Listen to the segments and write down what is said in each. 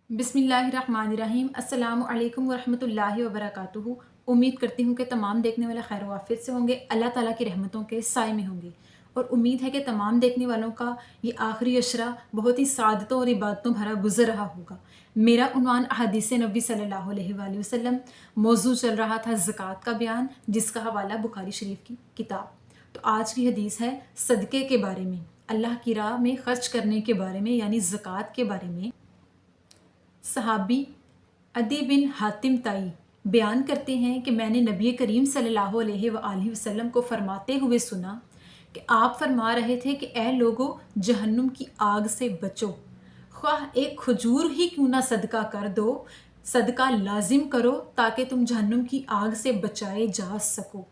बिस्मिल्लाहिर्रहमानिर्रहीम। अस्सलामु अलैकुम वरहमतुल्लाहि वबरकातुहू। उम्मीद करती हूँ कि तमाम देखने वाले खैर वाफियत से होंगे, अल्लाह ताला की रहमतों के साए में होंगे। और उम्मीद है कि तमाम देखने वालों का ये आखिरी अशरा बहुत ही सादतों और इबादतों भरा गुजर रहा होगा। मेरा उन्वान अहादीस नबी सल्लल्लाहु अलैहि वसल्लम, मौजू चल रहा था ज़कात का बयान, जिसका हवाला बुखारी शरीफ की किताब। तो आज की हदीस है सदक़े के बारे में, अल्लाह की राह में ख़र्च करने के बारे में, यानी ज़कात के बारे में। सहाबी अदी बिन हातिम ताई बयान करते हैं कि मैंने नबी करीम सल्लल्लाहु अलैहि वसल्लम को फरमाते हुए सुना कि आप फरमा रहे थे कि ए लोगों, जहन्नुम की आग से बचो, ख्वाह एक खजूर ही क्यों ना सदका कर दो, सदका लाजिम करो ताकि तुम जहन्नुम की आग से बचाए जा सको।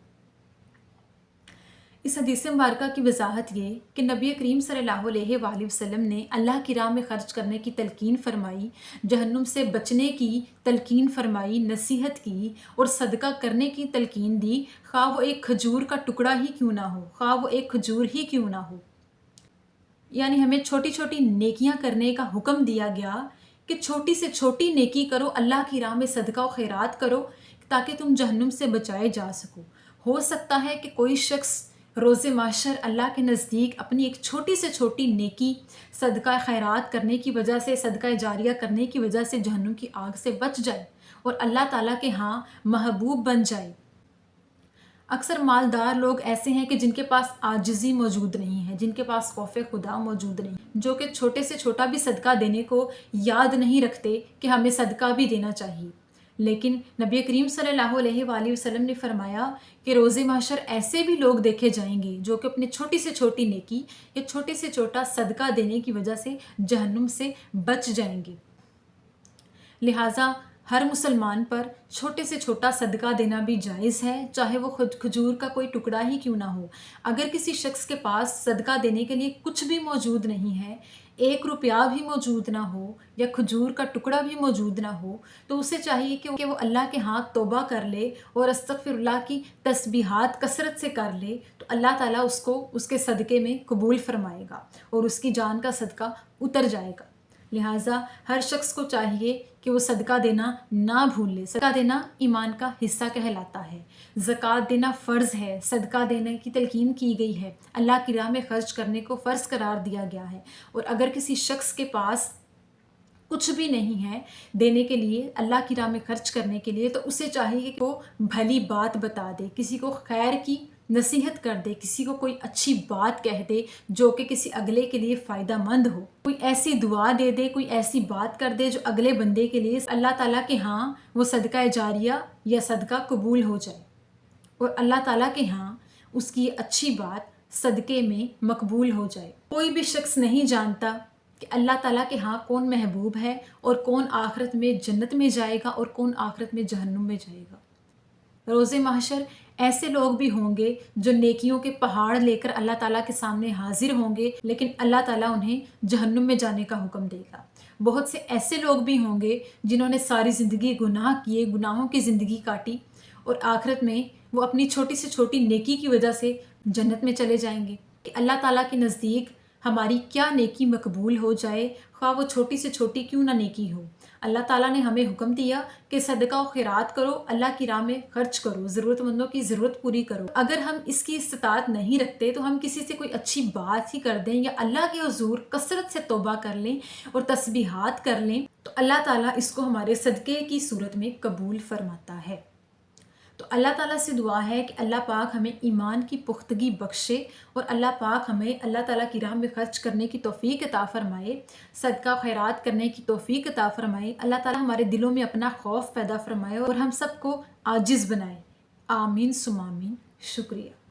इस हदीस मुबारका की वजाहत ये कि नबी करीम सल्लल्लाहु अलैहि वसल्लम ने अल्लाह की राह में ख़र्च करने की तलकीन फरमाई, जहन्नुम से बचने की तलकीन फरमाई, नसीहत की और सदका करने की तलकीन दी, ख्वाह वो एक खजूर का टुकड़ा ही क्यों ना हो, ख्वाह वो एक खजूर ही क्यों ना हो। यानी हमें छोटी छोटी नेकियां करने का हुक्म दिया गया कि छोटी से छोटी नेकी करो, अल्लाह की राह में सदका और खैरात करो ताकि तुम जहन्नुम से बचाए जा सको। हो सकता है कि कोई शख्स रोज़े माशर अल्लाह के नज़दीक अपनी एक छोटी से छोटी नेकी, सदका खैरात करने की वजह से, सदका जारिया करने की वजह से जहन्नुम की आग से बच जाए और अल्लाह ताला के यहाँ महबूब बन जाए। अक्सर मालदार लोग ऐसे हैं कि जिनके पास आजिज़ी मौजूद नहीं है, जिनके पास खौफ़े खुदा मौजूद नहीं, जो कि छोटे से छोटा भी सदका देने को याद नहीं रखते कि हमें सदका भी देना चाहिए। लेकिन नबी करीम सल्लल्लाहु अलैहि वसल्लम ने फरमाया कि रोज़े महशर ऐसे भी लोग देखे जाएंगे जो कि अपनी छोटी से छोटी नेकी या छोटे से छोटा सदका देने की वजह से जहन्नुम से बच जाएंगे। लिहाजा हर मुसलमान पर छोटे से छोटा सदका देना भी जायज़ है, चाहे वो खुद खजूर का कोई टुकड़ा ही क्यों ना हो। अगर किसी शख्स के पास सदका देने के लिए कुछ भी मौजूद नहीं है, 1 रुपया भी मौजूद ना हो या खजूर का टुकड़ा भी मौजूद ना हो, तो उसे चाहिए कि वो अल्लाह के हाथ तौबा कर ले और अस्तगफिरुल्लाह की तस्बीहात कसरत से कर ले, तो अल्लाह ताला उसको उसके सदक़े में कबूल फरमाएगा और उसकी जान का सदका उतर जाएगा। लिहाजा हर शख्स को चाहिए कि वो सदका देना ना भूले। सदका देना ईमान का हिस्सा कहलाता है, ज़कात देना फ़र्ज़ है, सदका देने की तलकीन की गई है, अल्लाह की राह में ख़र्च करने को फ़र्ज़ करार दिया गया है। और अगर किसी शख्स के पास कुछ भी नहीं है देने के लिए, अल्लाह की राह में ख़र्च करने के लिए, तो उसे चाहिए कि वो भली बात बता दे, किसी को खैर की नसीहत कर दे, किसी को कोई अच्छी बात कह दे जो कि किसी अगले के लिए फ़ायदा मंद हो, कोई ऐसी दुआ दे दे, कोई ऐसी बात कर दे जो अगले बंदे के लिए अल्लाह ताला के यहाँ वो सदका जारिया या सदका कबूल हो जाए और अल्लाह ताला के यहाँ उसकी अच्छी बात सदक़े में मकबूल हो जाए। कोई भी शख्स नहीं जानता कि अल्लाह ताला के यहाँ कौन महबूब है और कौन आखिरत में जन्नत में जाएगा और कौन आखिरत में जहन्नुम में जाएगा। रोज़े महशर ऐसे लोग भी होंगे जो नेकियों के पहाड़ लेकर अल्लाह ताला के सामने हाजिर होंगे, लेकिन अल्लाह ताला उन्हें जहन्नुम में जाने का हुक्म देगा। बहुत से ऐसे लोग भी होंगे जिन्होंने सारी ज़िंदगी गुनाह किए, गुनाहों की ज़िंदगी काटी और आखिरत में वो अपनी छोटी से छोटी नेकी की वजह से जन्नत में चले जाएंगे। कि अल्लाह ताला के नज़दीक हमारी क्या नेकी मकबूल हो जाए, ख्वाह वो छोटी से छोटी क्यों ना नेकी हो। अल्लाह ताला ने हमें हुक्म दिया कि सदका और खैरात करो, अल्लाह की राह में खर्च करो, ज़रूरतमंदों की ज़रूरत पूरी करो। अगर हम इसकी इस्तात नहीं रखते तो हम किसी से कोई अच्छी बात ही कर दें या अल्लाह के हुज़ूर कसरत से तौबा कर लें और तस्बीहात कर लें, तो अल्लाह ताला इसको हमारे सदक़े की सूरत में कबूल फरमाता है। तो अल्लाह ताला से दुआ है कि अल्लाह पाक हमें ईमान की पुख्तगी बख्शे और अल्लाह पाक हमें अल्लाह ताला की राह में ख़र्च करने की तौफ़ीक अता फ़रमाए, सदका खैरात करने की तौफ़ीक अता फ़रमाए। अल्लाह ताला हमारे दिलों में अपना खौफ पैदा फ़रमाए और हम सबको आजिज़ बनाए। आमीन सुम आमीन। शुक्रिया।